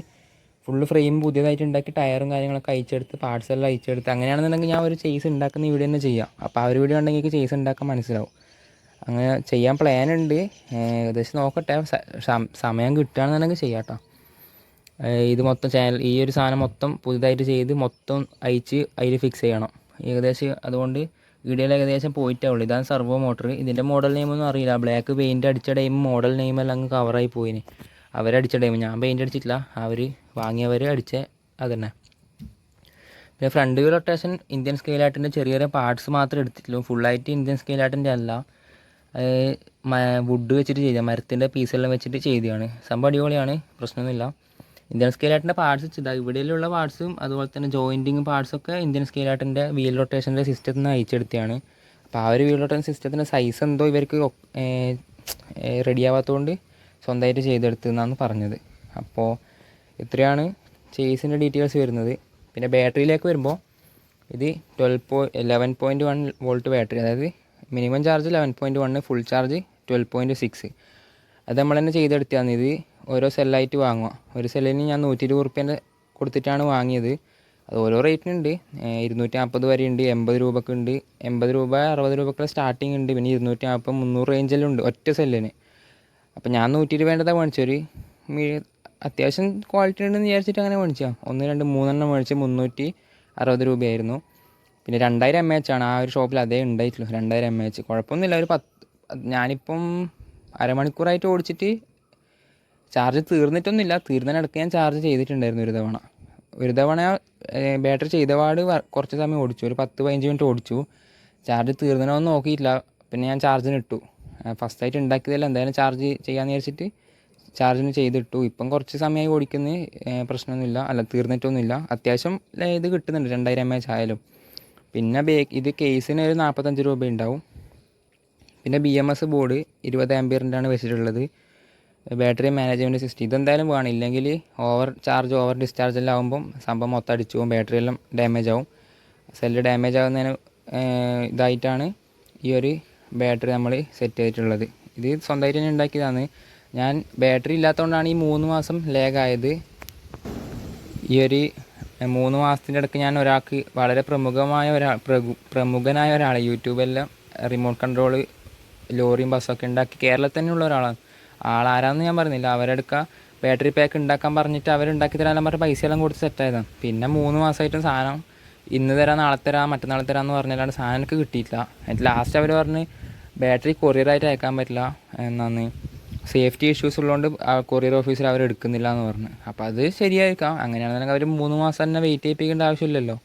ഫുള്ള് ഫ്രെയിം പുതിയതായിട്ട് ഉണ്ടാക്കി ടയറും കാര്യങ്ങളൊക്കെ അയച്ചെടുത്ത് പാർട്സ് എല്ലാം അയച്ചെടുത്ത് അങ്ങനെയാണെന്നുണ്ടെങ്കിൽ ഞാൻ ഒരു ചെയ്സ് ഉണ്ടാക്കുന്ന വീഡിയോ തന്നെ ചെയ്യാം. അപ്പോൾ ആ ഒരു വീഡിയോ ഉണ്ടെങ്കിൽ എനിക്ക് ചെയ്സ് ഉണ്ടാക്കാൻ മനസ്സിലാവും. അങ്ങനെ ചെയ്യാൻ പ്ലാനുണ്ട്. ഏകദേശം നോക്കട്ടെ, സമയം കിട്ടുകയാണെന്നുണ്ടെങ്കിൽ ചെയ്യാം കേട്ടോ. ഇത് മൊത്തം ചാനൽ ഈ ഒരു സാധനം മൊത്തം പുതുതായിട്ട് ചെയ്ത് മൊത്തം അയച്ച് അതിൽ ഫിക്സ് ചെയ്യണം ഏകദേശം. അതുകൊണ്ട് വീഡിയോയിൽ ഏകദേശം പോയിട്ടേ ഉള്ളൂ. ഇതാണ് സെർവോ മോട്ടർ. ഇതിൻ്റെ മോഡൽ നെയിമൊന്നും അറിയില്ല. ബ്ലാക്ക് പെയിൻറ്റ് അടിച്ച ടൈം മോഡൽ നെയിമെല്ലാം അങ്ങ് കവറായി പോയിന്. അവരടിച്ച ടൈം, ഞാൻ പെയിൻറ്റ് അടിച്ചിട്ടില്ല, അവർ വാങ്ങിയവർ അടിച്ച അതന്നെ. പിന്നെ ഫ്രണ്ട് വ്യൂ റൊട്ടേഷൻ ഇന്ത്യൻ സ്കെയിലാട്ടിൻ്റെ ചെറിയ ചെറിയ പാർട്സ് മാത്രമേ എടുത്തിട്ടുള്ളൂ. ഫുള്ളായിട്ട് ഇന്ത്യൻ സ്കെയിലാട്ടിൻ്റെ അല്ല, വുഡ് വെച്ചിട്ട് ചെയ്ത മരത്തിൻ്റെ പീസെല്ലാം വെച്ചിട്ട് ചെയ്തതാണ്. സംഭവം അടിപൊളിയാണ്, പ്രശ്നമൊന്നുമില്ല. ഇന്ത്യൻ സ്കെയിലാട്ടിൻ്റെ പാർട്സ് ഇതാ ഇവിടെയുള്ള പാർട്സും അതുപോലെ തന്നെ ജോയിൻറ്റിങ് പാർട്സൊക്കെ ഇന്ത്യൻ സ്കെയിലാട്ടിൻ്റെ വീൽ റൊട്ടേഷൻ്റെ സിസ്റ്റത്തിൽ നിന്ന് അയച്ചെടുത്തതാണ്. അപ്പോൾ ആ ഒരു വീൽ റൊട്ടേഷൻ സിസ്റ്റത്തിൻ്റെ സൈസ് എന്തോ ഇവർക്ക് റെഡി ആവാത്തതുകൊണ്ട് സ്വന്തമായിട്ട് ചെയ്തെടുത്തതെന്നാണ് പറഞ്ഞത്. അപ്പോൾ ഇത്രയാണ് ചേസിൻ്റെ ഡീറ്റെയിൽസ് വരുന്നത്. പിന്നെ ബാറ്ററിയിലേക്ക് വരുമ്പോൾ ഇത് 11.1 വോൾട്ട് ബാറ്ററി, അതായത് മിനിമം ചാർജ് 11.1, ഫുൾ ചാർജ് 12.6. അത് നമ്മൾ തന്നെ ചെയ്തെടുത്തതാണ്. ഇത് ഓരോ സെല്ലായിട്ട് വാങ്ങുക. ഒരു സെല്ലിന് ഞാൻ 120 റുപ്യേൻ്റെ കൊടുത്തിട്ടാണ് വാങ്ങിയത്. അത് ഓരോ റേറ്റിനുണ്ട്. 240 വരെ ഉണ്ട്, 80 രൂപക്ക് ഉണ്ട്, 80 രൂപ 60 രൂപക്കുള്ള സ്റ്റാർട്ടിങ് ഉണ്ട്, പിന്നെ 240 300 റേഞ്ചെല്ലാം ഉണ്ട് ഒറ്റ സെല്ലിന്. അപ്പോൾ ഞാൻ 120 മേടിച്ചൊരു അത്യാവശ്യം ക്വാളിറ്റി ഉണ്ടെന്ന് വിചാരിച്ചിട്ട് അങ്ങനെ മേടിച്ചാൽ 1 2 3 മേടിച്ച് 360 രൂപയായിരുന്നു. പിന്നെ 2000 mAh ആണ് ആ ഒരു ഷോപ്പിൽ അതേ ഉണ്ടായിട്ടുള്ളൂ. 2000 mAh കുഴപ്പമൊന്നുമില്ല. ഒരു ഞാനിപ്പം അരമണിക്കൂറായിട്ട് ഓടിച്ചിട്ട് ചാർജ് തീർന്നിട്ടൊന്നുമില്ല. തീർന്നതിനിടയ്ക്ക് ഞാൻ ചാർജ് ചെയ്തിട്ടുണ്ടായിരുന്നു ഒരു തവണ ബാറ്ററി ചെയ്തപാട് കുറച്ച് സമയം ഓടിച്ചു, ഒരു 10-15 മിനിറ്റ് ഓടിച്ചു. ചാർജ് തീർന്നതിനൊന്നും നോക്കിയിട്ടില്ല. പിന്നെ ഞാൻ ചാർജിന് ഇട്ടു. ഫസ്റ്റായിട്ട് ഉണ്ടാക്കിയതല്ല, എന്തായാലും ചാർജ് ചെയ്യാമെന്ന് വിചാരിച്ചിട്ട് ചാർജിന് ചെയ്തിട്ടു. ഇപ്പം കുറച്ച് സമയമായി ഓടിക്കുന്നത്, പ്രശ്നമൊന്നുമില്ല. അല്ല, തീർന്നിട്ടൊന്നുമില്ല. അത്യാവശ്യം ഇത് കിട്ടുന്നുണ്ട് 2000 mAh ആയാലും. പിന്നെ ഇത് കേസിന് ഒരു 45 രൂപ ഉണ്ടാവും. പിന്നെ BMS ബോർഡ് 20 ആംപിയറിൻ്റെയാണ് വെച്ചിട്ടുള്ളത്. ബാറ്ററി മാനേജ്മെൻറ്റ് സിസ്റ്റം ഇതെന്തായാലും വേണം, ഇല്ലെങ്കിൽ ഓവർ ചാർജ് ഓവർ ഡിസ്ചാർജ് എല്ലാം ആകുമ്പം സംഭവം മൊത്തം അടിച്ചു പോകും, ബാറ്ററി എല്ലാം ഡാമേജ് ആവും. സെല്ല് ഡാമേജ് ആകുന്നതിന് ഇതായിട്ടാണ് ഈ ഒരു ബാറ്ററി നമ്മൾ സെറ്റ് ചെയ്തിട്ടുള്ളത്. ഇത് സ്വന്തമായിട്ട് തന്നെ ഉണ്ടാക്കിയതാണ്. ഞാൻ ബാറ്ററി ഇല്ലാത്തതുകൊണ്ടാണ് ഈ 3 മാസം ലാഗായത്. ഈ ഒരു 3 മാസത്തിൻ്റെ ഇടയ്ക്ക് ഞാൻ ഒരാൾക്ക് വളരെ പ്രമുഖനായ ഒരാളെ യൂട്യൂബെല്ലാം റിമോട്ട് കൺട്രോൾ ലോറിയും ബസ്സൊക്കെ ഉണ്ടാക്കി കേരളത്തിൽ തന്നെയുള്ള ഒരാളാണ്. ആളാരാന്ന് ഞാൻ പറഞ്ഞില്ല. അവരെടുക്കുക ബാറ്ററി പാക്ക് ഉണ്ടാക്കാൻ പറഞ്ഞിട്ട് അവരുണ്ടാക്കി തരാനെല്ലാം പറഞ്ഞ് പൈസയെല്ലാം കൊടുത്ത് സെറ്റായതാണ്. പിന്നെ 3 മാസമായിട്ടും സാധനം ഇന്ന് തരാം നാളെ തരാം മറ്റന്നാൾ തരാമെന്ന് പറഞ്ഞാലാണ് സാധനം എനിക്ക് കിട്ടിയിട്ടില്ല. എന്നിട്ട് ലാസ്റ്റ് അവർ പറഞ്ഞ് ബാറ്ററി കൊറിയറായിട്ട് അയക്കാൻ പറ്റില്ല എന്നാന്ന്, സേഫ്റ്റി ഇഷ്യൂസ് ഉള്ളതുകൊണ്ട് കൊറിയർ ഓഫീസിൽ അവർ എടുക്കുന്നില്ല എന്ന് പറഞ്ഞു. അപ്പോൾ അത് ശരിയായിരിക്കാം. അങ്ങനെയാണെന്നുണ്ടെങ്കിൽ അവർ 3 മാസം തന്നെ വെയിറ്റ് ചെയ്യിപ്പിക്കേണ്ട ആവശ്യമില്ലല്ലോ.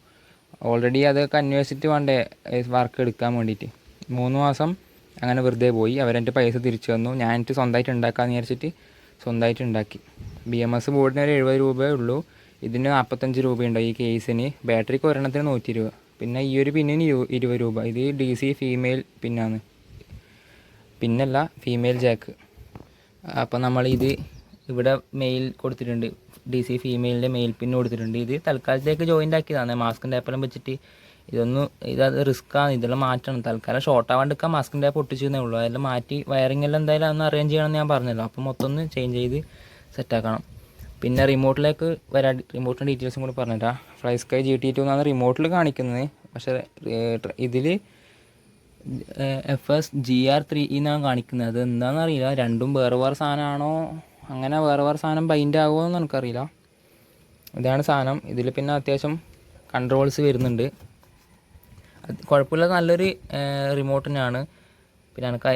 ഓൾറെഡി അതൊക്കെ അന്വേഷിച്ചിട്ട് വേണ്ടേ വർക്ക് എടുക്കാൻ വേണ്ടിയിട്ട്. 3 മാസം അങ്ങനെ വെറുതെ പോയി. അവരെൻ്റെ പൈസ തിരിച്ചു തന്നു. ഞാൻ എനിക്ക് സ്വന്തമായിട്ട് ഉണ്ടാക്കാമെന്ന് വിചാരിച്ചിട്ട് സ്വന്തമായിട്ട് ഉണ്ടാക്കി. BMS ബോർഡിന് ഒരു 70 രൂപയേ ഉള്ളൂ. ഇതിന് 45 രൂപയുണ്ടോ ഈ കേസിന്. ബാറ്ററിക്ക് ഒരെണ്ണത്തിന് 100 രൂപ. പിന്നെ ഈ ഒരു പിന്നിന് 20 രൂപ. ഇത് DC ഫീമെയിൽ പിന്നാണ്, പിന്നല്ല ഫീമെയിൽ ജാക്ക്. അപ്പോൾ നമ്മളിത് ഇവിടെ മെയിൽ കൊടുത്തിട്ടുണ്ട്, DC ഫീമെയിലിൻ്റെ മെയിൽ പിന്ന് കൊടുത്തിട്ടുണ്ട്. ഇത് തൽക്കാലത്തേക്ക് ജോയിൻ്റ് ആക്കിയതാണ്, മാസ്കും ടേപ്പെല്ലാം വെച്ചിട്ട്. ഇതത് റിസ്ക്കാണ്, ഇതെല്ലാം മാറ്റണം. തൽക്കാലം ഷോർട്ട് ആവാണ്ടിരിക്കാൻ മാസ്കും ടേപ്പ് ഒട്ടിച്ചേ ഉള്ളൂ. അതെല്ലാം മാറ്റി വയറിംഗ് എല്ലാം എന്തായാലും അതൊന്ന് അറേഞ്ച് ചെയ്യണമെന്ന് ഞാൻ പറഞ്ഞല്ലോ. അപ്പോൾ മൊത്തം ഒന്ന് ചേഞ്ച് ചെയ്ത് സെറ്റാക്കണം. പിന്നെ റിമോട്ടിലേക്ക് റിമോട്ടിൻ്റെ ഡീറ്റെയിൽസും കൂടി പറഞ്ഞിട്ടാ. FlySky GT2 എന്നാണ് റിമോട്ടിൽ കാണിക്കുന്നത്. പക്ഷേ ഇതിൽ FSGR3 എന്നാണ് കാണിക്കുന്നത്. അത് എന്താണെന്ന് അറിയില്ല. രണ്ടും വേറെ സാധനമാണോ, അങ്ങനെ വേറെ സാധനം ബൈൻഡ് ആകുമോ എന്ന് എനിക്കറിയില്ല. ഇതാണ് സാധനം. ഇതിൽ പിന്നെ അത്യാവശ്യം കൺട്രോൾസ് വരുന്നുണ്ട്. അത് കുഴപ്പമില്ല, നല്ലൊരു റിമോട്ട് തന്നെയാണ്. പിന്നെ എനിക്ക്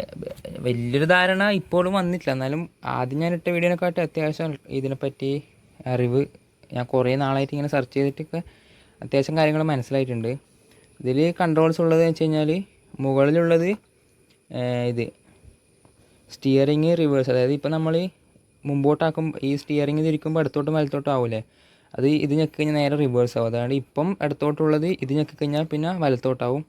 വലിയൊരു ധാരണ ഇപ്പോഴും വന്നിട്ടില്ല. എന്നാലും ആദ്യം ഞാൻ ഇട്ട വീഡിയോനെക്കാട്ടും അത്യാവശ്യം ഇതിനെപ്പറ്റി അറിവ് ഞാൻ കുറേ നാളായിട്ട് ഇങ്ങനെ സെർച്ച് ചെയ്തിട്ടൊക്കെ അത്യാവശ്യം കാര്യങ്ങൾ മനസ്സിലായിട്ടുണ്ട്. ഇതിൽ കൺട്രോൾസ് ഉള്ളതെന്ന് വെച്ച് കഴിഞ്ഞാൽ മുകളിലുള്ളത് ഇത് സ്റ്റിയറിങ് റിവേഴ്സ്, അതായത് ഇപ്പോൾ നമ്മൾ മുമ്പോട്ടാക്കും ഈ സ്റ്റിയറിങ് തിരിക്കുമ്പോൾ ഇടത്തോട്ടും വലത്തോട്ടും ആവില്ലേ, അത് ഇത് ഞെക്കി കഴിഞ്ഞാൽ നേരെ റിവേഴ്സ് ആവും. അതായത് ഇപ്പം ഇടത്തോട്ടുള്ളത് ഇത് ഞെക്കി കഴിഞ്ഞാൽ പിന്നെ വലത്തോട്ടാവും.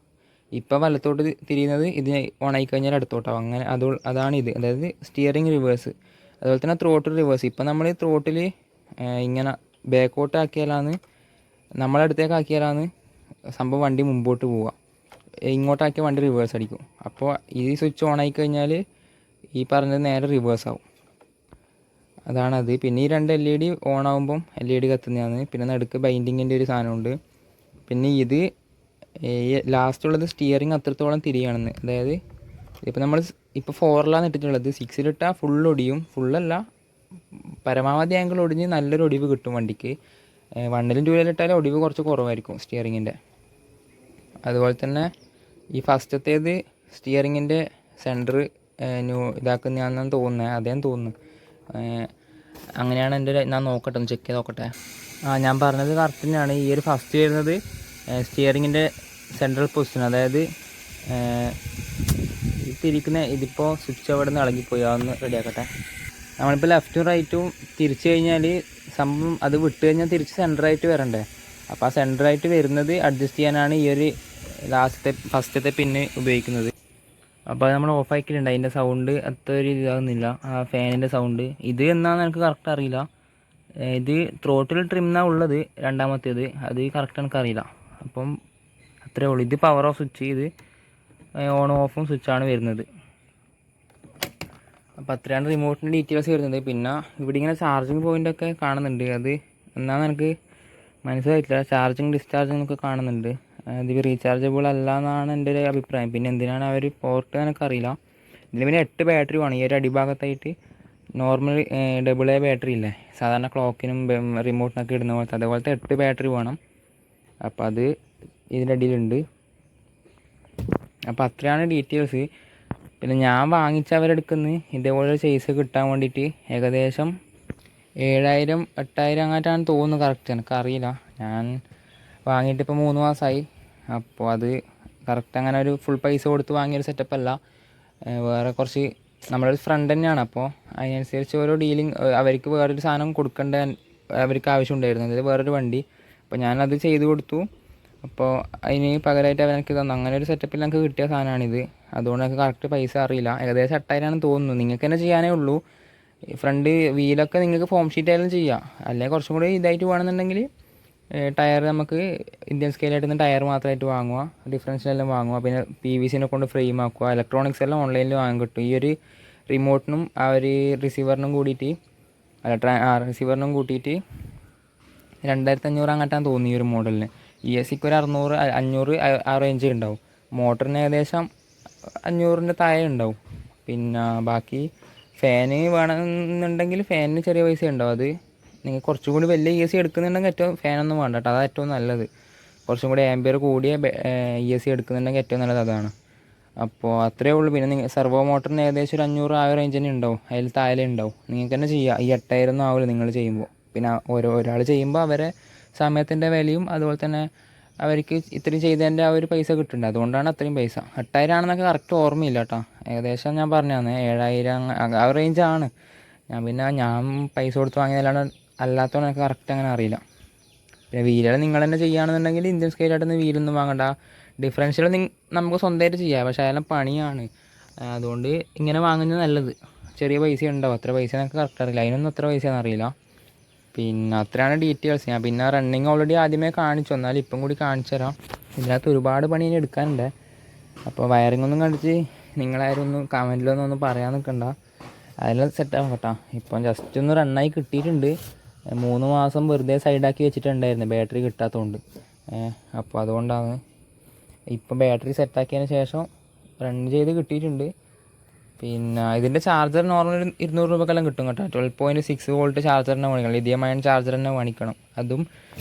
ഇപ്പം വലത്തോട്ട് തിരിയുന്നത് ഇത് ഓണായി കഴിഞ്ഞാൽ ഇടത്തോട്ടാവും. അങ്ങനെ അതാണ് ഇത്, അതായത് സ്റ്റിയറിങ് റിവേഴ്സ്. അതുപോലെ തന്നെ ത്രോട്ടിൽ റിവേഴ്സ്. ഇപ്പം നമ്മൾ ത്രോട്ടിൽ ഇങ്ങനെ ബാക്കോട്ട് ആക്കിയാലാണ്, നമ്മളടുത്തേക്ക് ആക്കിയാലാണ് സംഭവം വണ്ടി മുമ്പോട്ട് പോവുക. ഇങ്ങോട്ടാക്കിയ വണ്ടി റിവേഴ്സ് അടിക്കും. അപ്പോൾ ഈ സ്വിച്ച് ഓണായി കഴിഞ്ഞാൽ ഈ പറഞ്ഞത് നേരെ റിവേഴ്സ് ആവും. അതാണത്. പിന്നെ ഈ 2 LED ഓൺ ആകുമ്പം LED കത്തുന്നതാണ്. പിന്നെ നടുക്ക് ബൈൻഡിങ്ങിൻ്റെ ഒരു സാധനമുണ്ട്. പിന്നെ ഇത് ലാസ്റ്റുള്ളത് സ്റ്റിയറിങ് അത്രത്തോളം തിരിയാണെന്ന്. അതായത് ഇപ്പോൾ നമ്മൾ ഇപ്പോൾ 4ലാണ് ഇട്ടിട്ടുള്ളത്. 6-ലിട്ടാൽ ഫുൾ ഒടിയും. ഫുള്ളല്ല, പരമാവധി ആംഗിൾ ഒടിഞ്ഞ് നല്ലൊരു ഒടിവ് കിട്ടും വണ്ടിക്ക്. 1-ലും 2-ലിട്ടാൽ ഒടിവ് കുറച്ച് കുറവായിരിക്കും സ്റ്റിയറിങ്ങിൻ്റെ. അതുപോലെ തന്നെ ഈ ഫസ്റ്റത്തേത് സ്റ്റിയറിങ്ങിൻ്റെ സെൻറ്റർ ഇതാക്കുന്നതാണെന്ന് തോന്നുന്നത്, അതേം തോന്നുന്നു. അങ്ങനെയാണ് ഞാൻ നോക്കട്ടെ, ഒന്ന് ചെക്ക് ചെയ്ത് നോക്കട്ടെ. ഞാൻ പറഞ്ഞത് കറക്റ്റ് തന്നെയാണ്. ഈ ഒരു ഫസ്റ്റ് വരുന്നത് സ്റ്റിയറിങ്ങിൻ്റെ സെൻട്രൽ പൊസിഷൻ, അതായത് ഇതിപ്പോൾ സ്വിച്ച് അവിടെ നിന്ന് ഇളകിപ്പോയി, അതൊന്ന് റെഡിയാക്കട്ടെ. നമ്മളിപ്പോൾ ലെഫ്റ്റും റൈറ്റും തിരിച്ചു കഴിഞ്ഞാൽ സംഭവം അത് വിട്ട് കഴിഞ്ഞാൽ തിരിച്ച് സെൻറ്ററായിട്ട് വരണ്ടേ. അപ്പോൾ ആ സെൻറ്ററായിട്ട് വരുന്നത് അഡ്ജസ്റ്റ് ചെയ്യാനാണ് ഈ ഒരു ഫസ്റ്റത്തെ പിന്ന് ഉപയോഗിക്കുന്നത്. അപ്പോൾ അത് നമ്മൾ ഓഫാക്കിയിട്ടുണ്ട്. അതിൻ്റെ സൗണ്ട് അത്ര ഒരു ഇതാകുന്നില്ല, ആ ഫാനിൻ്റെ സൗണ്ട്. ഇത് എന്നാന്ന് എനിക്ക് കറക്റ്റ് അറിയില്ല. ഇത് ത്രോട്ടിൽ ട്രിമ്മാണ് ഉള്ളത്, രണ്ടാമത്തേത്. അത് കറക്റ്റ് എനിക്കറിയില്ല. അപ്പം അത്രേ ഉള്ളൂ. ഇത് പവർ ഓഫ് സ്വിച്ച്, ഇത് ഓൺ ഓഫും സ്വിച്ചാണ് വരുന്നത്. അപ്പോൾ അത്രയാണ് റിമോട്ടിൻ്റെ ഡീറ്റെയിൽസ് വരുന്നത്. പിന്നെ ഇവിടെ ഇങ്ങനെ ചാർജിങ് പോയിൻ്റൊക്കെ കാണുന്നുണ്ട്. അത് എന്നാന്ന് എനിക്ക് മനസ്സിലായിട്ടില്ല. ചാർജിങ് ഡിസ്ചാർജിങ് എന്നൊക്കെ കാണുന്നുണ്ട്. ഇത് റീചാർജബിൾ അല്ല എന്നാണ് എൻ്റെ ഒരു അഭിപ്രായം. പിന്നെ എന്തിനാണ് അവർ പോർട്ട് എനിക്കറിയില്ല. ഇതിൽ പിന്നെ 8 ബാറ്ററി വേണം. ഈ ഒരു അടിഭാഗത്തായിട്ട് നോർമൽ AA ബാറ്ററി ഇല്ലേ, സാധാരണ ക്ലോക്കിനും റിമോട്ടിനൊക്കെ ഇടുന്ന പോലത്തെ, അതേപോലത്തെ 8 ബാറ്ററി വേണം. അപ്പോൾ അത് ഇതിൻ്റെ അടിയിലുണ്ട്. അപ്പോൾ അത്രയാണ് ഡീറ്റെയിൽസ്. പിന്നെ ഞാൻ വാങ്ങിച്ച അവരെടുക്കുന്നത് ഇതേപോലെ സൈസ് കിട്ടാൻ വേണ്ടിയിട്ട് ഏകദേശം 7,000-8,000 അങ്ങോട്ടാണ് തോന്നുന്നു. കറക്റ്റ് എനിക്കറിയില്ല. ഞാൻ വാങ്ങിയിട്ട് ഇപ്പോൾ 3 മാസമായി. അപ്പോൾ അത് കറക്റ്റ് അങ്ങനെ ഒരു ഫുൾ പൈസ കൊടുത്ത് വാങ്ങിയൊരു സെറ്റപ്പ് അല്ല. വേറെ കുറച്ച് നമ്മളൊരു ഫ്രണ്ട് തന്നെയാണ്. അപ്പോൾ അതിനനുസരിച്ച് ഓരോ ഡീലിങ് അവർക്ക് വേറൊരു സാധനം കൊടുക്കേണ്ട അവർക്ക് ആവശ്യമുണ്ടായിരുന്നു, അതായത് വേറൊരു വണ്ടി. അപ്പോൾ ഞാനത് ചെയ്ത് കൊടുത്തു. അപ്പോൾ അതിന് പകരമായിട്ട് അവരെനിക്ക് തന്നു. അങ്ങനെ ഒരു സെറ്റപ്പിൽ എനിക്ക് കിട്ടിയ സാധനമാണിത്. അതുകൊണ്ട് എനിക്ക് കറക്റ്റ് പൈസ അറിയില്ല. ഏകദേശം 8,000 തോന്നുന്നു. നിങ്ങൾക്ക് തന്നെ ചെയ്യാനേ ഉള്ളൂ. ഫ്രണ്ട് വീലൊക്കെ നിങ്ങൾക്ക് ഫോം ഷീറ്റ് ആയാലും ചെയ്യാം. അല്ലെങ്കിൽ കുറച്ചും കൂടി ഇതായിട്ട് വേണമെന്നുണ്ടെങ്കിൽ ടയർ നമുക്ക് ഇന്ത്യൻ സ്കെയിലായിട്ട് നിന്ന് ടയർ മാത്രമായിട്ട് വാങ്ങുക, ഡിഫറൻഷ്യലെല്ലാം വാങ്ങുക. പിന്നെ PVC കൊണ്ട് ഫ്രെയിം ആക്കുക. ഇലക്ട്രോണിക്സ് എല്ലാം ഓൺലൈനിൽ വാങ്ങാൻ കിട്ടും. ഈ ഒരു റിമോട്ടിനും ആ ഒരു റിസീവറിനും കൂടിയിട്ട് റിസീവറിനും കൂട്ടിയിട്ട് 2,500 അങ്ങോട്ടാണ് തോന്നി ഈ ഒരു മോഡലിന്. ESCക്ക് ഒരു 600-500 ആ റേഞ്ച് ഉണ്ടാവും. മോട്ടറിന് ഏകദേശം 500ൻ്റെ താഴെ ഉണ്ടാവും. പിന്നെ ബാക്കി ഫാന് വേണമെന്നുണ്ടെങ്കിൽ ഫാനിന് ചെറിയ പൈസ ഉണ്ടാവും. അത് നിങ്ങൾ കുറച്ചും കൂടി വലിയ AC എടുക്കുന്നുണ്ടെങ്കിൽ ഏറ്റവും ഫാനൊന്നും വേണ്ട കേട്ടോ, അതാണ് ഏറ്റവും നല്ലത്. കുറച്ചും കൂടി ആംബിയർ കൂടിയ AC എടുക്കുന്നുണ്ടെങ്കിൽ ഏറ്റവും നല്ലത് അതാണ്. അപ്പോൾ അത്രയേ ഉള്ളൂ. പിന്നെ നിങ്ങൾ സെർവോ മോട്ടറിന് ഏകദേശം ഒരു 500 ആ റേഞ്ച് തന്നെ ഉണ്ടാവും, അതിൽ താഴെ ഉണ്ടാവും. നിങ്ങൾക്ക് തന്നെ ചെയ്യാം. ഈ 8,000 ഒന്നും ആവില്ല നിങ്ങൾ ചെയ്യുമ്പോൾ. പിന്നെ ഒരാൾ ചെയ്യുമ്പോൾ അവരെ സമയത്തിൻ്റെ വിലയും അതുപോലെ തന്നെ അവർക്ക് ഇത്രയും ചെയ്തതിൻ്റെ ആ ഒരു പൈസ കിട്ടുന്നുണ്ട്. അതുകൊണ്ടാണ് അത്രയും പൈസ. 8,000 ആണെന്നൊക്കെ കറക്റ്റ് ഓർമ്മയില്ല കേട്ടോ. ഏകദേശം ഞാൻ പറഞ്ഞു തന്നെ 7,000 ആ റേഞ്ചാണ്. ഞാൻ പൈസ കൊടുത്ത് വാങ്ങിയതല്ലാണ്ട് അല്ലാത്തവണ് എനിക്ക് കറക്റ്റ് അങ്ങനെ അറിയില്ല. പിന്നെ വീലുകൾ നിങ്ങൾ തന്നെ ചെയ്യുകയാണെന്നുണ്ടെങ്കിൽ ഇന്ത്യൻ സ്കെയിലായിട്ടൊന്നും വീലൊന്നും വാങ്ങണ്ട. ഡിഫറൻഷ്യൽ നമുക്ക് സ്വന്തമായിട്ട് ചെയ്യാം, പക്ഷേ അതെല്ലാം പണിയാണ്. അതുകൊണ്ട് ഇങ്ങനെ വാങ്ങുന്നത് നല്ലത്. ചെറിയ പൈസ ഉണ്ടാവും, അത്ര പൈസ എനിക്ക് കറക്റ്റ് അറിയില്ല. അതിനൊന്നും അത്ര പൈസയൊന്നും അറിയില്ല. പിന്നെ അത്രയാണ് ഡീറ്റെയിൽസ്. ഞാൻ പിന്നെ റണ്ണിങ് ഓൾറെഡി ആദ്യമേ കാണിച്ചു, എന്നാലും ഇപ്പം കൂടി കാണിച്ചു തരാം. ഇതിനകത്ത് ഒരുപാട് പണി ഇനി എടുക്കാനുണ്ട്. അപ്പോൾ വയറിംഗ് ഒന്നും കണ്ടിട്ട് നിങ്ങളാരും ഒന്നും കമൻറ്റിലൊന്നും പറയാൻ നിൽക്കണ്ട. അതെല്ലാം സെറ്റാകും കേട്ടോ. ഇപ്പം ജസ്റ്റ് ഒന്ന് റണ്ണായി കിട്ടിയിട്ടുണ്ട്. 3 മാസം വെറുതെ സൈഡാക്കി വെച്ചിട്ടുണ്ടായിരുന്നു ബാറ്ററി കിട്ടാത്തതുകൊണ്ട്. അപ്പോൾ അതുകൊണ്ടാണ് ഇപ്പം ബാറ്ററി സെറ്റാക്കിയതിന് ശേഷം റൺ ചെയ്ത് കിട്ടിയിട്ടുണ്ട്. പിന്നെ ഇതിൻ്റെ ചാർജർ നോർമൽ 200 രൂപക്കെല്ലാം കിട്ടും കേട്ടോ. 12.6 വോൾട്ട് ചാർജർ തന്നെ മേടിക്കണം. ലിഥിയം അയൺ ചാർജർ തന്നെ മേടിക്കണം. അതും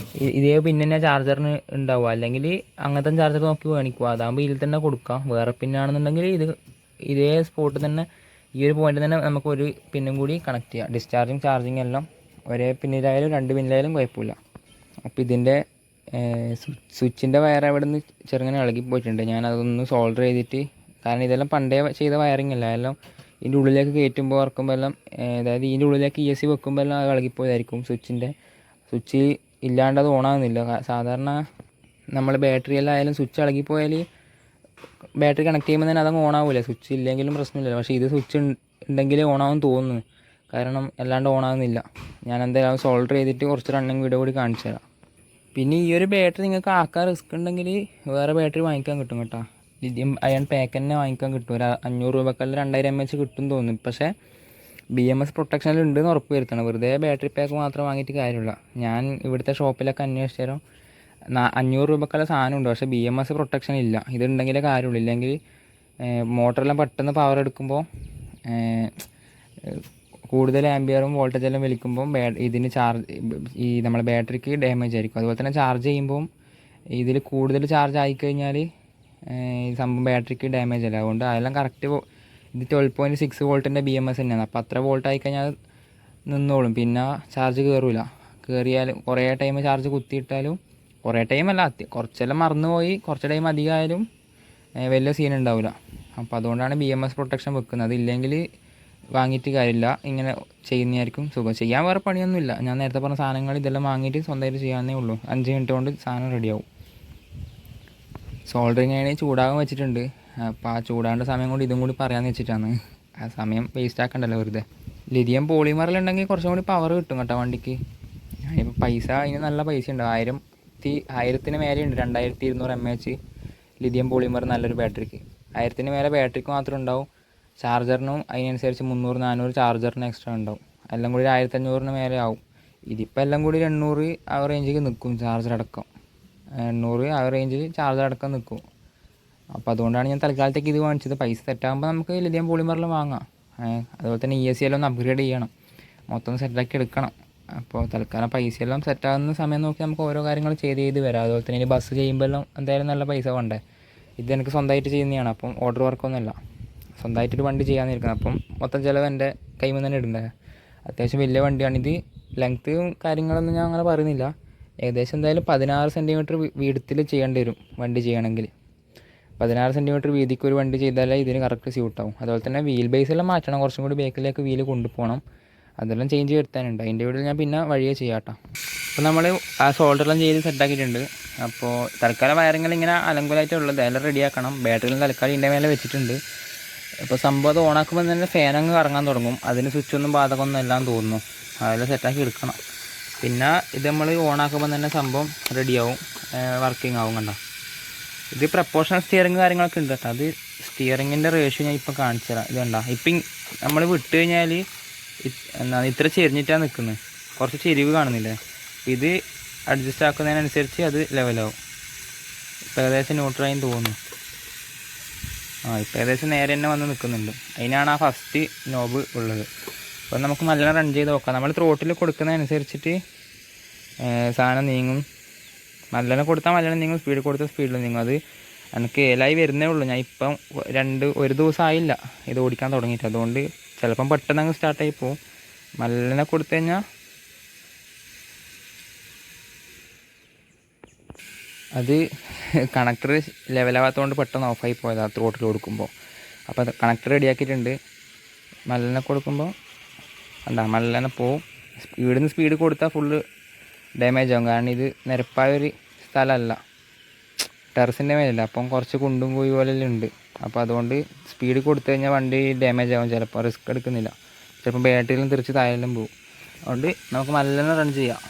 ഇതേ പിന്നെ തന്നെ ചാർജറിന് ഉണ്ടാവുക. അല്ലെങ്കിൽ അങ്ങനത്തെ ചാർജർ നോക്കി മേടിക്കുക. അതാകുമ്പോൾ ഇതിൽ തന്നെ കൊടുക്കാം. വേറെ പിന്നാണെന്നുണ്ടെങ്കിൽ ഇതേ സ്പോട്ടിൽ തന്നെ ഈ ഒരു പോയിന്റ് തന്നെ നമുക്ക് ഒരു പിന്നും കൂടി കണക്ട് ചെയ്യാം. ഡിസ്ചാർജിങ് ചാർജിങ് എല്ലാം ഒരേ പിന്നിലായാലും 2 പിന്നിലായാലും കുഴപ്പമില്ല. അപ്പോൾ ഇതിൻ്റെ സ്വിച്ചിൻ്റെ വയർ അവിടെ നിന്ന് ചെറുങ്ങനെ ഇളകി പോയിട്ടുണ്ട്. ഞാനതൊന്ന് സോൾഡർ ചെയ്തിട്ട്, കാരണം ഇതെല്ലാം പണ്ടേ ചെയ്ത വയറിങ് അല്ല, എല്ലാം ഇതിൻ്റെ ഉള്ളിലേക്ക് കയറ്റുമ്പോൾ ഇറക്കുമ്പോൾ എല്ലാം, അതായത് ഇതിൻ്റെ ഉള്ളിലേക്ക് ESC വെക്കുമ്പോൾ എല്ലാം ഇളകിപ്പോയതായിരിക്കും. സ്വിച്ച് ഇല്ലാണ്ട് അത് ഓണാകുന്നില്ല. സാധാരണ നമ്മൾ ബാറ്ററിയിലായാലും സ്വിച്ച് ഇളകിപ്പോയാൽ ബാറ്ററി കണക്ട് ചെയ്യുമ്പോൾ തന്നെ അതങ്ങ് ഓണാവില്ല. സ്വിച്ച് ഇല്ലെങ്കിലും പ്രശ്നമില്ല. പക്ഷേ ഇത് സ്വിച്ച് ഉണ്ടെങ്കിലേ ഓണാവും തോന്നുന്നു, കാരണം അല്ലാണ്ട് ഓണാകുന്നില്ല. ഞാൻ എന്തായാലും സോൾഡർ ചെയ്തിട്ട് കുറച്ച് റണ്ണിങ് വീഡിയോ കൂടി കാണിച്ചു തരാം. പിന്നെ ഈ ഒരു ബാറ്ററി നിങ്ങൾക്ക് ആക്കാൻ റിസ്ക് ഉണ്ടെങ്കിൽ വേറെ ബാറ്ററി വാങ്ങിക്കാൻ കിട്ടും കേട്ടോ. ലിഥിയം അയൺ പാക്ക് തന്നെ വാങ്ങിക്കാൻ കിട്ടും. ഒരു 500 രൂപക്കല്ല 2000 mAh കിട്ടും തോന്നുന്നു. പക്ഷേ BMS പ്രൊട്ടക്ഷനിൽ ഉണ്ടെന്ന് ഉറപ്പ് വരുത്തണം. വെറുതെ ബാറ്ററി പാക്ക് മാത്രം വാങ്ങിയിട്ട് കാര്യമില്ല. ഞാൻ ഇവിടുത്തെ ഷോപ്പിലൊക്കെ അന്വേഷിച്ചു തരാം. 500 രൂപക്കുള്ള സാധനം ഉണ്ട്, പക്ഷേ BMS പ്രൊട്ടക്ഷൻ ഇല്ല. ഇതുണ്ടെങ്കിലേ കാര്യമുള്ളൂ. ഇല്ലെങ്കിൽ മോട്ടറെല്ലാം പെട്ടെന്ന് പവർ എടുക്കുമ്പോൾ കൂടുതൽ ആംബിയറും വോൾട്ടേജെല്ലാം വലിക്കുമ്പോൾ ഇതിന് ഈ നമ്മളെ ബാറ്ററിക്ക് ഡാമേജ് ആയിരിക്കും. അതുപോലെ തന്നെ ചാർജ് ചെയ്യുമ്പോൾ ഇതിൽ കൂടുതൽ ചാർജ് ആയിക്കഴിഞ്ഞാൽ ഈ സംഭവം ബാറ്ററിക്ക് ഡാമേജ് അല്ല. അതുകൊണ്ട് അതെല്ലാം കറക്റ്റ്. ഇത് 12.6 വോൾട്ടിൻ്റെ BMS തന്നെയാണ്. അപ്പോൾ അത്ര വോൾട്ട് ആയിക്കഴിഞ്ഞാൽ നിന്നോളും. പിന്നെ ചാർജ് കയറില്ല. കയറിയാലും കുറേ ടൈം ചാർജ് കുത്തിയിട്ടാലും, കുറേ ടൈമല്ല, കുറച്ചെല്ലാം മറന്നുപോയി കുറച്ച് ടൈം അധികമായാലും വലിയ സീൻ ഉണ്ടാവില്ല. അപ്പോൾ അതുകൊണ്ടാണ് BMS പ്രൊട്ടക്ഷൻ വെക്കുന്നത്. അതില്ലെങ്കിൽ വാങ്ങിയിട്ട് കാര്യമില്ല, ഇങ്ങനെ ചെയ്യുന്നതായിരിക്കും സുഖം. ചെയ്യാൻ വേറെ പണിയൊന്നുമില്ല. ഞാൻ നേരത്തെ പറഞ്ഞ സാധനങ്ങൾ ഇതെല്ലാം വാങ്ങിയിട്ട് സ്വന്തമായിട്ട് ചെയ്യാവുന്നേ ഉള്ളൂ. 5 മിനിറ്റ് കൊണ്ട് സാധനം റെഡിയാവും. സോൾഡറിങ് ആണെങ്കിൽ ചൂടാകാൻ വെച്ചിട്ടുണ്ട്. അപ്പോൾ ആ ചൂടാകേണ്ട സമയം കൊണ്ട് ഇതും കൂടി പറയാമെന്ന് വെച്ചിട്ടാണ്. ആ സമയം വേസ്റ്റ് ആക്കണ്ടല്ലോ വെറുതെ. ലിഥിയം പോളിമറിലുണ്ടെങ്കിൽ കുറച്ചും കൂടി പവർ കിട്ടും കേട്ടോ വണ്ടിക്ക്. ഇപ്പോൾ പൈസ അതിന് നല്ല പൈസ ഉണ്ട്. 1000 മേലെ ഉണ്ട്. 2200 mAh ലിഥിയം പോളിമർ നല്ലൊരു ബാറ്ററിക്ക്. 1000 മേലെ ബാറ്ററിക്ക് മാത്രം ഉണ്ടാവും. ചാർജറിനും അതിനനുസരിച്ച് 300-400 ചാർജറിന് എക്സ്ട്രാ ഉണ്ടാവും. എല്ലാം കൂടി 1500 മേലെ ആവും. ഇതിപ്പോൾ എല്ലാം കൂടി 800 ആ റേഞ്ചിൽ നിൽക്കും. ചാർജർ അടക്കം 800 ആ റേഞ്ചിൽ ചാർജർ അടക്കം നിൽക്കും. അപ്പോൾ അതുകൊണ്ടാണ് ഞാൻ തൽക്കാലത്തേക്ക് ഇത് വാങ്ങിച്ചത്. പൈസ സെറ്റാകുമ്പോൾ നമുക്ക് ലിഥിയം പോളിമറിൽ വാങ്ങാം. അതുപോലെ തന്നെ ESC എല്ലാം ഒന്ന് അപ്ഗ്രേഡ് ചെയ്യണം, മൊത്തം സെറ്റാക്കി എടുക്കണം. അപ്പോൾ തൽക്കാലം പൈസയെല്ലാം സെറ്റാകുന്ന സമയം നോക്കി നമുക്ക് ഓരോ കാര്യങ്ങൾ ചെയ്ത് വരാം. അതുപോലെ തന്നെ ഇനി ബസ് ചെയ്യുമ്പോൾ എല്ലാം എന്തായാലും നല്ല പൈസ വേണ്ടേ. ഇത് എനിക്ക് സ്വന്തമായിട്ട് ചെയ്യുന്നതാണ്. അപ്പം ഓർഡർ വർക്കൊന്നുമല്ല, സ്വന്തമായിട്ടൊരു വണ്ടി ചെയ്യാമെന്നിരിക്കുന്നത്. അപ്പം മൊത്തം ചിലവ് എൻ്റെ കൈയിൽ നിന്ന് തന്നെ ഇടണ്ടേ. അത്യാവശ്യം വലിയ വണ്ടിയാണിത്. ലെങ്ത്തും കാര്യങ്ങളൊന്നും ഞാൻ അങ്ങനെ പറയുന്നില്ല. ഏകദേശം എന്തായാലും 16 സെൻറ്റിമീറ്റർ വീടത്തിൽ ചെയ്യേണ്ടി വരും വണ്ടി ചെയ്യണമെങ്കിൽ. 16 സെൻറ്റിമീറ്റർ വീതിക്ക് ഒരു വണ്ടി ചെയ്താലേ ഇതിന് കറക്റ്റ് സ്യൂട്ടാവും. അതുപോലെ തന്നെ വീൽ ബേസെല്ലാം മാറ്റണം, കുറച്ചും കൂടി ബാക്കിലേക്ക് വീല് കൊണ്ടുപോകണം. അതെല്ലാം ചേഞ്ച് വരുത്താനുണ്ട്. അതിൻ്റെ വീട്ടിൽ ഞാൻ പിന്നെ വഴിയേ ചെയ്യാം കേട്ടോ. അപ്പോൾ നമ്മൾ ആ സോൾഡറെല്ലാം ചെയ്ത് സെറ്റാക്കിയിട്ടുണ്ട്. അപ്പോൾ തൽക്കാലം വയറിങ്ങൾ ഇങ്ങനെ അലങ്കുലമായിട്ടുള്ളത് എല്ലാം റെഡിയാക്കണം. ബാറ്ററിയെല്ലാം തൽക്കാലം ഇതിൻ്റെ മേലെ വെച്ചിട്ടുണ്ട്. ഇപ്പോൾ സംഭവം അത് ഓണാക്കുമ്പോൾ തന്നെ ഫാനങ്ങ് കറങ്ങാൻ തുടങ്ങും. അതിന് സ്വിച്ചൊന്നും ബാധകമൊന്നും എല്ലാം തോന്നുന്നു. അതെല്ലാം സെറ്റാക്കി എടുക്കണം. പിന്നെ ഇത് നമ്മൾ ഓണാക്കുമ്പോൾ തന്നെ സംഭവം റെഡിയാവും, വർക്കിംഗ് ആവും. കണ്ടോ, ഇത് പ്രപ്പോർഷണൽ സ്റ്റിയറിങ് കാര്യങ്ങളൊക്കെ ഉണ്ട് കേട്ടോ. അത് സ്റ്റിയറിങ്ങിൻ്റെ റേഷ്യോ ഞാൻ ഇപ്പം കാണിച്ചു തരാം. ഇത് കണ്ടോ, ഇപ്പം നമ്മൾ വിട്ട് കഴിഞ്ഞാൽ ഇത്ര ചെരിഞ്ഞിട്ടാണ് നിൽക്കുന്നത്. കുറച്ച് ചെരിവ് കാണുന്നില്ലേ. ഇത് അഡ്ജസ്റ്റ് ആക്കുന്നതിനനുസരിച്ച് അത് ലെവലാവും. ഇപ്പം ഏകദേശം ന്യൂട്രലായി തോന്നുന്നു. ഇപ്പം ഏകദേശം നേരെ തന്നെ വന്ന് നിൽക്കുന്നുണ്ട്. അതിനാണ് ആ ഫസ്റ്റ് നോബ് ഉള്ളത്. അപ്പോൾ നമുക്ക് നല്ല റൺ ചെയ്ത് നോക്കാം. നമ്മൾ ത്രോട്ടിൽ കൊടുക്കുന്നതനുസരിച്ചിട്ട് സാധനം നീങ്ങും. നല്ലോണം കൊടുത്താൽ നല്ലോണം നീങ്ങും, സ്പീഡ് കൊടുത്താൽ സ്പീഡിൽ നീങ്ങും. അത് എനിക്ക് ഏലായി വരുന്നേ ഉള്ളൂ. ഞാൻ ഇപ്പം ഒരു ദിവസം ആയില്ല ഇത് ഓടിക്കാൻ തുടങ്ങിയിട്ട്. അതുകൊണ്ട് ചിലപ്പം പെട്ടെന്ന് അങ്ങ് സ്റ്റാർട്ടായി പോവും. നല്ലോണം കൊടുത്തു കഴിഞ്ഞാൽ അത് കണക്ടർ ലെവലാവാത്തതുകൊണ്ട് പെട്ടെന്ന് ഓഫായി പോയതാണ് ത്രോട്ടിൽ കൊടുക്കുമ്പോൾ. അപ്പോൾ അത് കണക്ടർ റെഡിയാക്കിയിട്ടുണ്ട്. നല്ലോണം കൊടുക്കുമ്പോൾ നല്ലോണം പോവും. സ്പീഡ് കൊടുത്താൽ ഫുള്ള് ഡാമേജ് ആകും. കാരണം ഇത് നിരപ്പായൊരു സ്ഥലമല്ല, ടെറസിൻ്റെ മേലല്ല. അപ്പം കുറച്ച് കുണ്ടും കുഴി പോലെല്ലാം ഉണ്ട്. അപ്പോൾ അതുകൊണ്ട് സ്പീഡ് കൊടുത്തു കഴിഞ്ഞാൽ വണ്ടി ഡാമേജ് ആകും. ചിലപ്പോൾ റിസ്ക് എടുക്കുന്നില്ല. ചിലപ്പോൾ ബാറ്ററിയിലും തിരിച്ച് താഴെല്ലാം പോകും. അതുകൊണ്ട് നമുക്ക് നല്ലോണം റൺ ചെയ്യാം.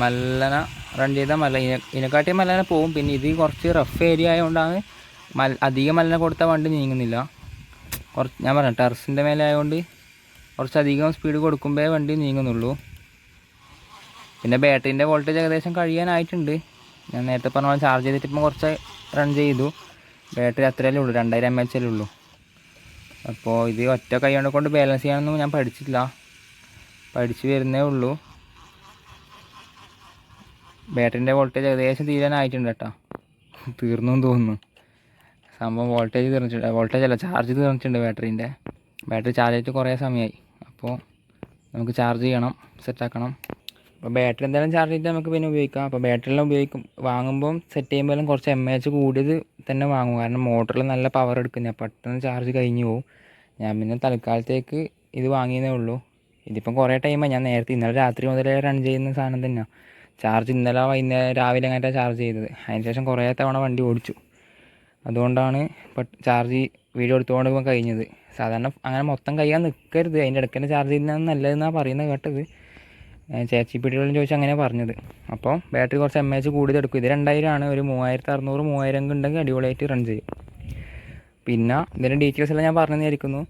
നല്ലോണം റൺ ചെയ്താൽ ഇതിനെക്കാട്ടിയും നല്ലോണം പോവും. പിന്നെ ഇത് കുറച്ച് റഫ് ഏരിയ ആയതുകൊണ്ടാണ് അധികം നല്ലോണം കൊടുത്താൽ വണ്ടി നീങ്ങുന്നില്ല. ഞാൻ പറയാം, ടെറസിൻ്റെ മേലെ ആയതുകൊണ്ട് കുറച്ചധികം സ്പീഡ് കൊടുക്കുമ്പോഴേ വണ്ടി നീങ്ങുന്നുള്ളൂ. പിന്നെ ബാറ്ററീൻ്റെ വോൾട്ടേജ് ഏകദേശം കഴിയാനായിട്ടുണ്ട്. ഞാൻ നേരത്തെ പറഞ്ഞ പോലെ ചാർജ് ചെയ്തിട്ട് ഇപ്പം കുറച്ച് റൺ ചെയ്തു. ബാറ്ററി അത്രയല്ലേ ഉള്ളൂ, 2000 mAh ഉള്ളൂ. അപ്പോൾ ഇത് ഒറ്റ കൈ കൊണ്ട് ബാലൻസ് ചെയ്യാനൊന്നും ഞാൻ പഠിച്ചിട്ടില്ല, പഠിച്ചു വരുന്നേ ഉള്ളൂ. ബാറ്ററിൻ്റെ വോൾട്ടേജ് ഏകദേശം തീരാനായിട്ടുണ്ട് കേട്ടോ. തീർന്നു തോന്നുന്നു സംഭവം. വോൾട്ടേജ് അല്ല, ചാർജ് തീർന്നിട്ടുണ്ട് ബാറ്ററീൻ്റെ. ബാറ്ററി ചാർജ് ചെയ്തിട്ട് കുറേ സമയമായി. അപ്പോൾ നമുക്ക് ചാർജ് ചെയ്യണം, സെറ്റാക്കണം. അപ്പോൾ ബാറ്ററി എന്തായാലും ചാർജ് ചെയ്തിട്ട് നമുക്ക് പിന്നെ ഉപയോഗിക്കാം. അപ്പോൾ ബാറ്ററിയെല്ലാം വാങ്ങുമ്പം സെറ്റ് ചെയ്യുമ്പോഴെല്ലാം കുറച്ച് mAh കൂടിയത് തന്നെ വാങ്ങും. കാരണം മോട്ടറിൽ നല്ല പവർ എടുക്കുന്നത്, പെട്ടെന്ന് ചാർജ് കഴിഞ്ഞു പോകും. ഞാൻ പിന്നെ തൽക്കാലത്തേക്ക് ഇത് വാങ്ങിയതേ ഉള്ളൂ. ഇതിപ്പം കുറേ ടൈമായി. ഞാൻ ഇന്നലെ രാത്രി മുതലേ റൺ ചെയ്യുന്ന സാധനം തന്നെയാണ്. ചാർജ് ഇന്നലെ രാവിലെ അങ്ങനത്തെ ചാർജ് ചെയ്തത്. അതിനുശേഷം കുറേ തവണ വണ്ടി ഓടിച്ചു. അതുകൊണ്ടാണ് ചാർജ് വീഡിയോ എടുത്തുകൊണ്ട് പോകാൻ കഴിഞ്ഞത്. സാധാരണ അങ്ങനെ മൊത്തം കഴിയാൻ നിൽക്കരുത്, അതിൻ്റെ ഇടയ്ക്ക് തന്നെ ചാർജ് ചെയ്യുന്നതാണ് നല്ലതെന്നാണ് പറയുന്നത് കേട്ടത്. ChatGPT-യോടും ചോദിച്ചാൽ അങ്ങനെയാണ് പറഞ്ഞത്. അപ്പോൾ ബാറ്ററി കുറച്ച് mAh കൂടുതൽ എടുക്കും. ഇത് 2000 ആണ്. ഒരു 3600 3000 ഉണ്ടെങ്കിൽ അടിപൊളിയായിട്ട് റൺ ചെയ്യും. പിന്നെ ഇതിൻ്റെ ഡീറ്റെയിൽസ് എല്ലാം ഞാൻ പറഞ്ഞതായിരിക്കുന്നു.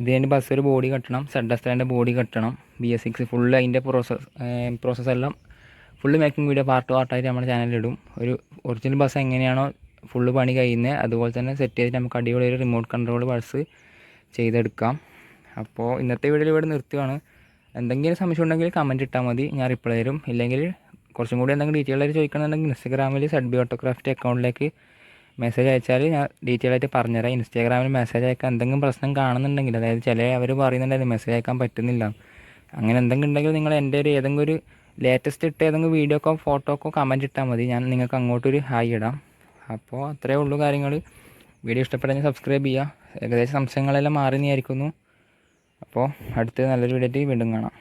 ഇതിന് ബസ് ഒരു ബോഡി കെട്ടണം, ZS-ൻ്റെ ബോഡി കെട്ടണം, BS6 ഫുള്ള് അതിൻ്റെ പ്രോസസ്സെല്ലാം ഫുള്ള് മേക്കിംഗ് വീഡിയോ പാർട്ടായിട്ട് നമ്മുടെ ചാനലിലിടും. ഒരു ഒറിജിനൽ ബസ് എങ്ങനെയാണോ ഫുള്ള് പണി കഴിയുന്നത് അതുപോലെ തന്നെ സെറ്റ് ചെയ്തിട്ട് നമുക്ക് അടിപൊളി ഒരു റിമോട്ട് കൺട്രോൾ ബസ് ചെയ്തെടുക്കാം. അപ്പോൾ ഇന്നത്തെ വീഡിയോയിൽ ഇവിടെ നിർത്തുകയാണ്. എന്തെങ്കിലും സംശയം ഉണ്ടെങ്കിൽ കമൻറ്റ് ഇട്ടാൽ മതി, ഞാൻ റിപ്ലൈ തരും. ഇല്ലെങ്കിൽ കുറച്ചും കൂടി എന്തെങ്കിലും ഡീറ്റെയിൽ ആയിട്ട് ചോദിക്കണമെന്നുണ്ടെങ്കിൽ ഇൻസ്റ്റാഗ്രാമിൽ ZB ഓട്ടോക്രാഫ്റ്റ് അക്കൗണ്ടിലേക്ക് മെസ്സേജ് അയച്ചാൽ ഞാൻ ഡീറ്റെയിൽ ആയിട്ട് പറഞ്ഞുതരാം. ഇൻസ്റ്റാഗ്രാമിൽ മെസ്സേജ് അയക്കാൻ എന്തെങ്കിലും പ്രശ്നം കാണുന്നുണ്ടെങ്കിൽ, അതായത് അവർ പറയുന്നുണ്ടായിരുന്നു മെസ്സേജ് അയക്കാൻ പറ്റുന്നില്ല, അങ്ങനെ എന്തെങ്കിലും ഉണ്ടെങ്കിൽ നിങ്ങൾ എൻ്റെ ഏതെങ്കിലും ഒരു ലേറ്റസ്റ്റ് ഇട്ട് ഏതെങ്കിലും വീഡിയോക്കോ ഫോട്ടോക്കോ കമൻറ്റ് ഇട്ടാൽ മതി, ഞാൻ നിങ്ങൾക്ക് അങ്ങോട്ടൊരു ഹായ് ഇടാം. അപ്പോൾ അത്രയേ ഉള്ളൂ കാര്യങ്ങൾ. വീഡിയോ ഇഷ്ടപ്പെട്ടെങ്കിൽ സബ്സ്ക്രൈബ് ചെയ്യുക. ഏകദേശം സംശയങ്ങളെല്ലാം മാറി വിചാരിക്കുന്നു. അപ്പോൾ അടുത്ത നല്ലൊരു വീഡിയോ ആയിട്ട് വീണ്ടും കാണാം.